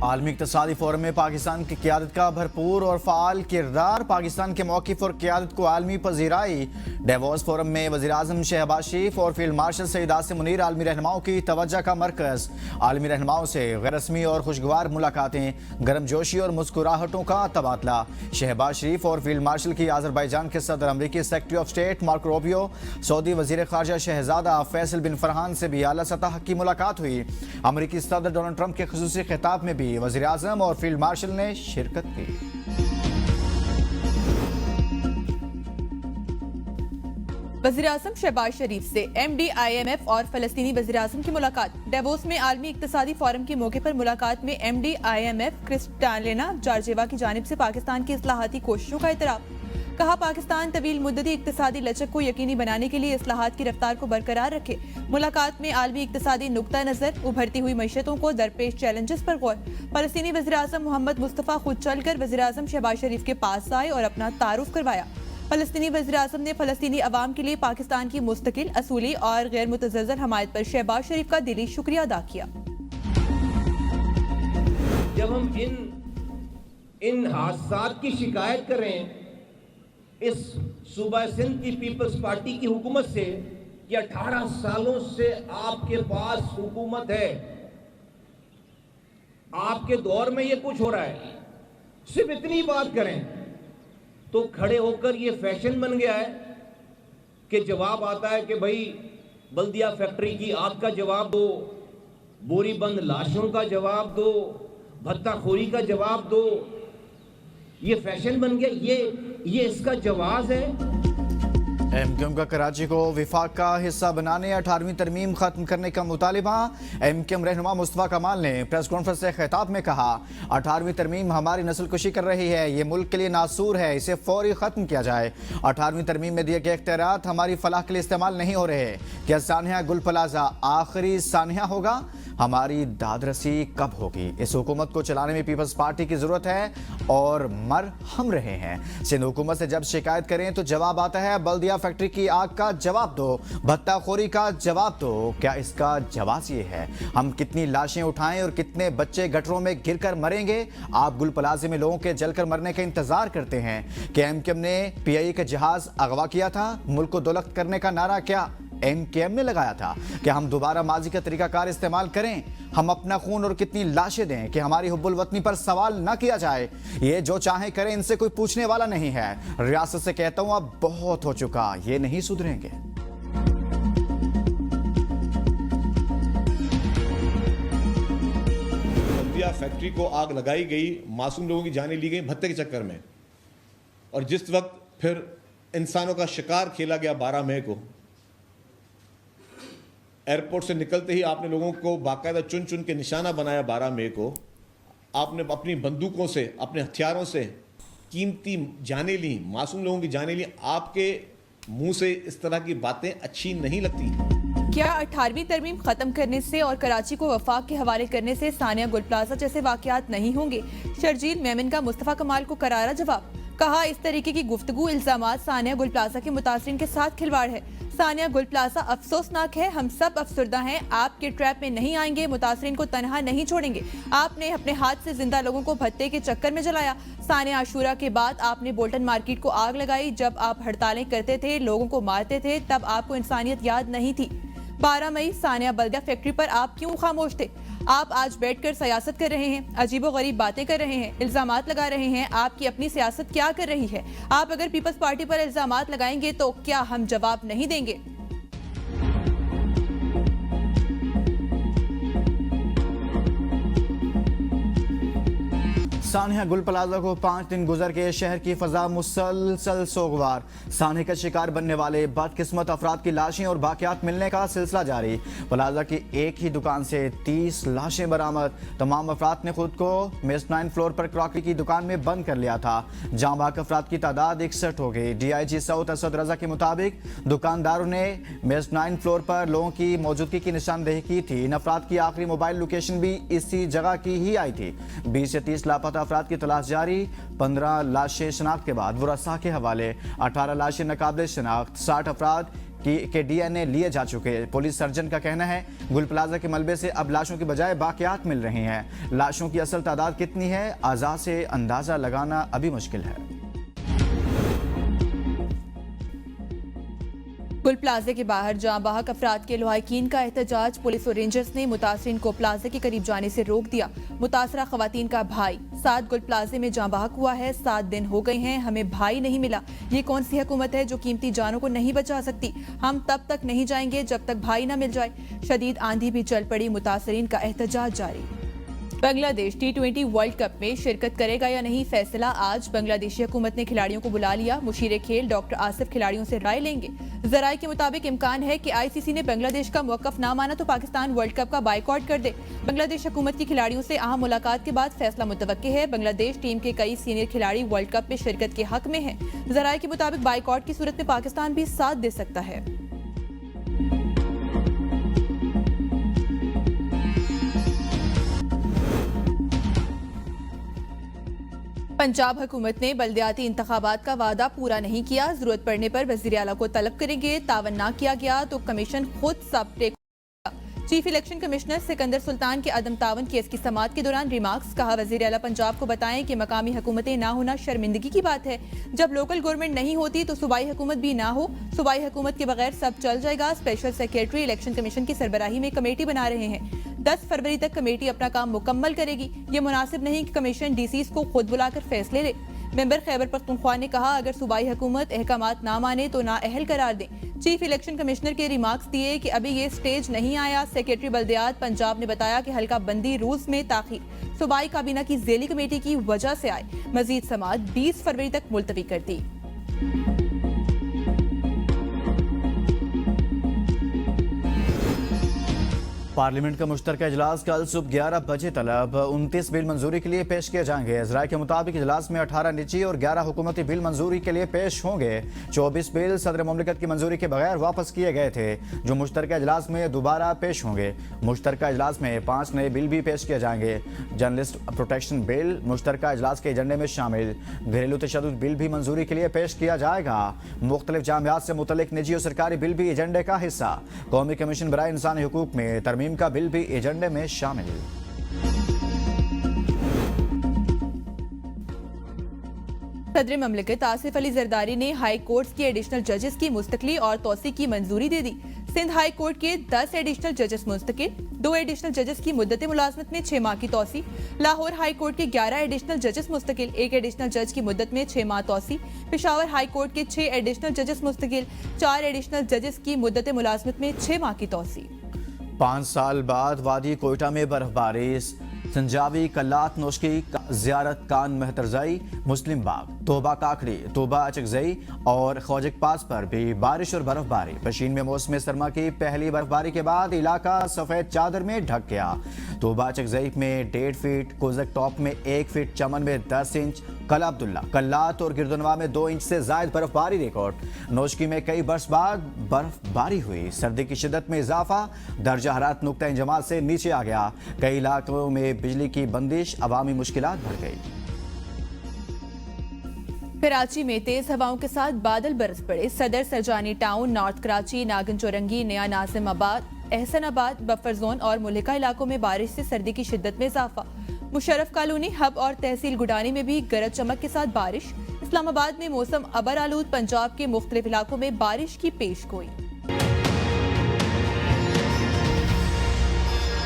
आलमी इक़्तिसादी फोरम में पाकिस्तान की क़यादत का भरपूर और फ़ाल किरदार। पाकिस्तान के मौक़िफ़ और क़यादत को आलमी पज़ीराई। डेवोस फोरम में वज़ीर-ए-आज़म शहबाज शरीफ और फील्ड मार्शल सईद आसिम मुनीर आलमी रहनुमाओं की तवज्जो का मरकज़। आलमी रहनुमाओं से गैर रस्मी और खुशगवार मुलाकातें, गर्मजोशी और मुस्कुराहटों का तबादला। शहबाज शरीफ और फील्ड मार्शल की आज़रबाईजान के सदर, अमरीकी secretary of state Marco Rubio, Saudi वज़ीर ख़ारजा शहज़ादा फैसल बिन फरहान से भी आला सतह की मुलाकात हुई। अमरीकी सदर डोनाल्ड ट्रंप के ख़ुसूसी खिताब में भी वज़ीर-ए-आज़म और फील्ड मार्शल ने शिरकत की। वज़ीर-ए-आज़म शहबाज शरीफ से MD-IMF और फ़लस्तीनी वज़ीर-ए-आज़म की मुलाकात। डेवोस में आलमी इक़्तिसादी फोरम के मौके पर मुलाकात में MD-IMF क्रिस्टालिना जॉर्जिएवा की जानिब से पाकिस्तान की इस्लाहाती कोशिशों का एतराफ़। कहा, पाकिस्तान तवील मुद्दती इक़्तिसादी लचक को यकीनी बनाने के लिए इस्लाहात की रफ्तार को बरकरार रखे। मुलाकात में आलमी इक़्तिसादी नुक्ता नज़र, उभरती हुई मईशतों को दरपेश चैलेंजेस पर गौर। फ़लस्तीनी वज़ीर-ए-आज़म मोहम्मद मुस्तफ़ा खुद चलकर वज़ीर-ए-आज़म शहबाज शरीफ के पास आए और अपना तारुफ करवाया। फ़लस्तीनी वज़ीर-ए-आज़म ने फ़लस्तीनी अवाम के लिए पाकिस्तान की मुस्तकिल, असूली और गैर मुतज़लज़ल हमायत पर शहबाज शरीफ का दिली शुक्रिया अदा किया। जब हम इन हादसात की शिकायत करें इस सूबा सिंध की पीपल्स पार्टी की हुकूमत से कि 18 सालों से आपके पास हुकूमत है, आपके दौर में ये कुछ हो रहा है, सिर्फ इतनी बात करें तो खड़े होकर ये फैशन बन गया है कि जवाब आता है कि भाई बल्दिया फैक्ट्री की आग का जवाब दो, बोरी बंद लाशों का जवाब दो, भत्ताखोरी का जवाब दो। ये फैशन बन गया, ये इसका जवाब है। MQM का कराची को विफाक का हिस्सा बनाने 18वीं तरमीम खत्म करने का मुतालिबा। MQM रहनुमा मुस्तफ़ा कमाल ने प्रेस कॉन्फ्रेंस से खिताब में कहा, 18वीं तरमीम हमारी नस्ल कुशी कर रही है, ये मुल्क के लिए नासूर है, इसे फौरी खत्म किया जाए। 18वीं तरमीम में दिए गए इख्तियारात हमारी फलाह के लिए इस्तेमाल नहीं हो रहे। क्या सानिया गुल प्लाजा आखिरी सानिया होगा? हमारी दादरसी कब होगी? इस हुकूमत को चलाने में पीपल्स पार्टी की जरूरत है और मर हम रहे हैं। सिंध हुकूमत से जब शिकायत करें तो जवाब आता है बल्दिया फैक्ट्री की आग का जवाब दो, भत्ताखोरी का जवाब दो। क्या इसका जवाब ये है हम कितनी लाशें उठाएं और कितने बच्चे गटरों में गिरकर मरेंगे? आप गुल प्लाजे में लोगों के जलकर मरने का इंतजार करते हैं कि MQM ने PIA का जहाज अगवा किया था? मुल्क को दोलख्त करने का नारा क्या MQM ने लगाया था? कि हम दोबारा माजी का तरीकाकार इस्तेमाल करें, हम अपना खून और कितनी लाशें दें कि हमारी हुब्बुल वतनी पर सवाल न किया जाए? ये जो चाहे करें, इनसे कोई पूछने वाला नहीं है। रियासत से कहता हूं अब बहुत हो चुका, ये नहीं सुधरेंगे। बल्दिया फैक्ट्री को आग लगाई गई, मासूम लोगों की जानें ली गई भत्ते के चक्कर में, और जिस वक्त फिर इंसानों का शिकार खेला गया 12 मई को, एयरपोर्ट से निकलते ही आपने लोगों को बाकायदा चुन चुन के निशाना बनाया। 12 मई को आपने अपनी बंदूकों से, अपने हथियारों से कीमती जानें ली, मासूम लोगों की जानें ली। आपके मुंह से इस तरह की बातें अच्छी नहीं लगती। क्या 18वीं तरमीम खत्म करने से और कराची को वफाक के हवाले करने से सानिया गुल प्लाजा जैसे वाकयात नहीं होंगे? शर्जील मेमन का मुस्तफ़ा कमाल को करारा जवाब। कहा, इस तरीके की गुफ्तगू, इल्जामात सानिया गुल प्लाजा के मुतासरीन के साथ खिलवाड़ है। सानिया गुल प्लाजा अफसोसनाक है, हम सब अफसरदा हैं, आपके ट्रैप में नहीं आएंगे, मुतासरीन को तनहा नहीं छोड़ेंगे। आपने अपने हाथ से जिंदा लोगों को भत्ते के चक्कर में जलाया। सानिया आशूरा के बाद आपने बोल्टन मार्केट को आग लगाई। जब आप हड़तालें करते थे, लोगों को मारते थे, तब आपको इंसानियत याद नहीं थी। 12 मई सानिया बल्दिया फैक्ट्री पर आप क्यों खामोश थे? आप आज बैठकर सियासत कर रहे हैं, अजीबो गरीब बातें कर रहे हैं, इल्जामात लगा रहे हैं। आपकी अपनी सियासत क्या कर रही है? आप अगर पीपल्स पार्टी पर इल्जामात लगाएंगे तो क्या हम जवाब नहीं देंगे? सानिया गुल प्लाजा को 5 दिन गुजर के शहर की फजा मुसलसल सोगवार। सानिया का शिकार बनने वाले बदकिस्मत अफराद की लाशें और बाकियात मिलने का सिलसिला जारी। प्लाजा की एक ही दुकान से 30 लाशें बरामद। तमाम अफराद ने खुद को मेज़नाइन फ्लोर पर क्रॉकरी की दुकान में बंद कर लिया था। जाँ बाक अफराद की तादाद 61 हो गई। DIG सऊद असद रजा के मुताबिक दुकानदारों ने मेज़नाइन फ्लोर पर लोगों की मौजूदगी की निशानदेही की थी। इन अफराद की आखिरी मोबाइल लोकेशन भी इसी जगह की ही आई थी। 20 से 30 लापता अफराद की तलाश जारी। 15 लाशें शनाख्त के बाद वरसा के हवाले, 18 लाशें नाकाबिले शनाख्त, 60 अफराद के डीएनए लिए जा चुके हैं। पुलिस सर्जन का कहना है गुल प्लाजा के मलबे से अब लाशों के बजाय बाकियात मिल रही हैं। लाशों की असल तादाद कितनी है, आज़ा से अंदाजा लगाना अभी मुश्किल है। गुल प्लाजे के बाहर जाँ बहक अफराद के लवाहिकीन का एहतजाज। पुलिस और रेंजर्स ने मुतासरीन को प्लाजे के करीब जाने से रोक दिया। मुतासरा खवातीन का भाई 7 गुल प्लाजे में जाँ बहक हुआ है, 7 दिन हो गए हैं, हमें भाई नहीं मिला। ये कौन सी हुकूमत है जो कीमती जानों को नहीं बचा सकती? हम तब तक नहीं जाएंगे जब तक भाई न मिल जाए। शदीद आंधी भी चल पड़ी, मुतासरीन का एहतजाज जारी। बांग्लादेश T20 वर्ल्ड कप में शिरकत करेगा या नहीं, फैसला आज। बांग्लादेशी हुकूमत ने खिलाड़ियों को बुला लिया। मुशीर खेल डॉक्टर आसिफ खिलाड़ियों से राय लेंगे। जराये के मुताबिक इम्कान है कि ICC ने बांग्लादेश का मौकफ ना माना तो पाकिस्तान वर्ल्ड कप का बाइकआउट कर दे। बांग्लादेश हुकूमत की खिलाड़ियों से अहम मुलाकात के बाद फैसला मुतवक्के है। बांग्लादेश टीम के कई सीनियर खिलाड़ी वर्ल्ड कप में शिरकत के हक में हैं। जराये के मुताबिक बाइकआउट की सूरत में पाकिस्तान भी साथ दे सकता है। पंजाब हुकूमत ने बल्दियाती इंतखाबात का वादा पूरा नहीं किया। जरूरत पड़ने पर वज़ीर आला को तलब करेंगे। तावन ना किया गया तो कमीशन खुद सब टेक। Chief election commissioner Sikandar Sultan के अदम तावन केस की समाअत के दौरान रिमार्क्स। कहा वज़ीर आला पंजाब को बताएं कि मकामी हुकूमतें ना होना शर्मिंदगी की बात है। जब लोकल गवर्नमेंट नहीं होती तो सूबाई हुकूमत भी ना हो। सूबाई हुकूमत के बगैर सब चल जाएगा। स्पेशल सेक्रेटरी इलेक्शन कमीशन की सरबराही में कमेटी बना रहे हैं। 10 फरवरी तक कमेटी अपना काम मुकम्मल करेगी। ये मुनासिब नहीं कि कमीशन DCs को खुद बुलाकर फैसले ले। मेंबर खैबर पख्तूनख्वा ने कहा अगर सूबाई हुकूमत अहकामात ना माने तो ना अहल करार दें। चीफ इलेक्शन कमिश्नर के रिमार्क्स दिए कि अभी ये स्टेज नहीं आया। सेक्रेटरी बल्दियात पंजाब ने बताया कि हल्का बंदी रूल्स में ताखीर सूबाई काबीना की ज़ेली कमेटी की वजह से आए। मजीद समाअत 20 फरवरी तक मुलतवी कर दी। पार्लियामेंट का मुश्तरका इजलास कल सुबह 11 बजे तलब 29 बिल मंजूरी के लिए पेश किए जाएंगे। ज़राए के मुताबिक इजलास में 18 निजी और 11 हुकूमती बिल मंजूरी के लिए पेश होंगे। 24 बिल सदर मुमलिकत की मंजूरी के बगैर वापस किए गए थे जो मुश्तरका इजलास में दोबारा पेश होंगे। मुश्तरका इजलास में 5 नए बिल भी पेश किए जाएंगे। जर्नलिस्ट प्रोटेक्शन बिल मुश्तरका इजलास के एजेंडे में शामिल। घरेलू तशद्दुद बिल भी मंजूरी के लिए पेश किया जाएगा। मुख्तलिफ जामियात से मुतल्लिक निजी और सरकारी बिल भी एजेंडे का हिस्सा। कौमी कमीशन बराए इंसानी हुकूक में तरमीम का बिल भी एजेंडे में शामिल। सदर ममलिकत आसिफ अली जरदारी ने हाई कोर्ट के एडिशनल जजेस की मुस्तकली और तोसी की मंजूरी दे दी। सिंध हाई कोर्ट के 10 एडिशनल जजेस मुस्तकिल, 2 एडिशनल जजेस की मुद्दत मुलाजमत में 6 माह की तोसी। लाहौर हाई कोर्ट के 11 एडिशनल जजेस मुस्तकिल, 1 एडिशनल जज की मुद्दत में 6 माह तोसी। पेशावर हाई कोर्ट के 6 एडिशनल जजेस मुस्तकिल, 4 एडिशनल जजेस की मुद्दत मुलाजमत में 6 माह की तोसी। 5 साल बाद वादी कोयटा में बर्फबारी। संजावी कल्लात नोशकी जियारत कान मेहतरजाई, मुस्लिम बाग, तोबा काकड़ी, तोबा अचकजई और खौजक पास पर भी बारिश और बर्फबारी। पशीन में मौसम सरमा की पहली बर्फबारी के बाद इलाका सफेद चादर में ढक गया। तोबा अचकजई में 1.5 फीट, कोजक टॉप में 1 फीट, चमन में 10 इंच, कला अब्दुल्ला, कल्लात और गिरदनवा में 2 इंच से ज्यादा बर्फबारी रिकॉर्ड। नोशकी में कई बरस बाद बर्फबारी हुई। सर्दी की शिद्दत में इजाफा, दर्जा हरारत नुक्ता इंजमाल से नीचे आ गया। कई इलाकों में बिजली की बंदिश, अवामी मुश्किलात बढ़ गई। कराची में तेज हवाओं के साथ बादल बरस पड़े। सदर सरजानी टाउन, नॉर्थ कराची, नागन चौरंगी, नया नाजिमाबाद, एहसनाबाद, बफर जोन और मुल्लिका इलाकों में बारिश से सर्दी की शिद्दत में इजाफा। मुशर्रफ कॉलोनी, हब और तहसील गुडानी में भी गरज चमक के साथ बारिश। इस्लामाबाद में मौसम अबर आलूद। पंजाब के मुख्तलिफ इलाकों में बारिश की पेश गोई।